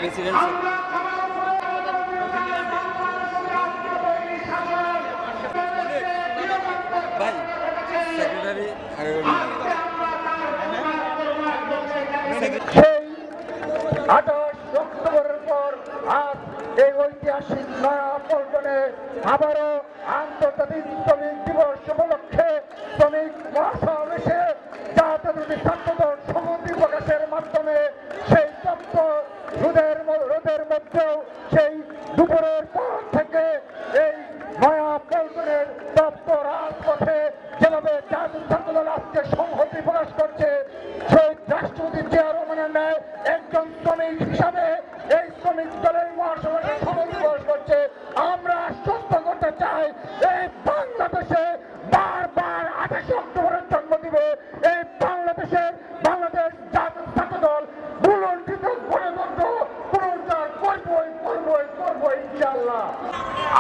President ভাই secretary সেই 28 অক্টোবরের পর আজ এই ঐতিহাসিক নয়াপল্টনে আবারও আন্তর্জাতিক শ্রমিক দিবস উপলক্ষে শ্রমিক মহাসমাবেশে জাতীয় ছাত্রদল সংহতি প্রকাশের মাধ্যমে সেই তপ্ত রোদের মধ্যেও সেই দুপুরের পর থেকে এই নয়াপল্টনের তপ্ত রাজপথে যেভাবে জাতীয় ছাত্রদল আজকে সংহতি প্রকাশ করছে সেই রাষ্ট্রপতি জিয়া রহমানের ন্যায় একজন শ্রমিক হিসাবে এই শ্রমিক দলের মহাসভায় সংহতি প্রকাশ করছে। আমরা আশ্বস্ত করতে চাই এই বাংলাদেশে বারবার 28 অক্টোবরের জন্ম দিবে এই বাংলাদেশ জাতীয় ছাত্রদল বুলন্ডিত গণতন্ত্র পুনরুদ্ধার করবই ইনশাআল্লাহ।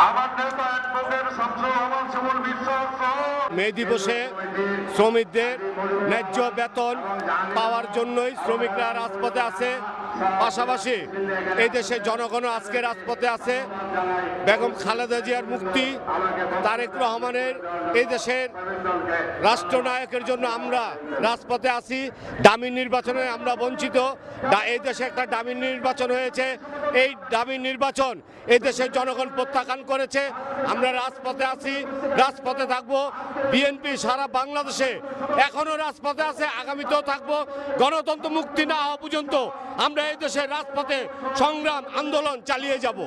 আমার নেতা অ্যাডভোকেট শামসুর রহমান শিমুল বিশ্বাস মে দিবসে শ্রমিকদের ন্যায্য বেতন পাওয়ার জন্যই শ্রমিকরা রাজপথে আছে। পাশাপাশি এই দেশের জনগণও আজকে রাজপথে আছে। বেগম খালেদা জিয়ার মুক্তি, তারেক রহমানের এই দেশের রাষ্ট্রনায়কের জন্য আমরা রাজপথে আছি। দামি নির্বাচনে আমরা বঞ্চিত। এই দেশে একটা দামি নির্বাচন হয়েছে, এই দামি নির্বাচন এই দেশের জনগণ প্রত্যাখ্যান করেছে। আমরা রাজপথে আছি, রাজপথে থাকবো। বিএনপি সারা বাংলাদেশে এখনো রাজপথে আছে, আগামীতেও থাকবো। গণতন্ত্র মুক্তি না হওয়া পর্যন্ত আমরা এই দেশের রাজপথে সংগ্রাম আন্দোলন চালিয়ে যাব।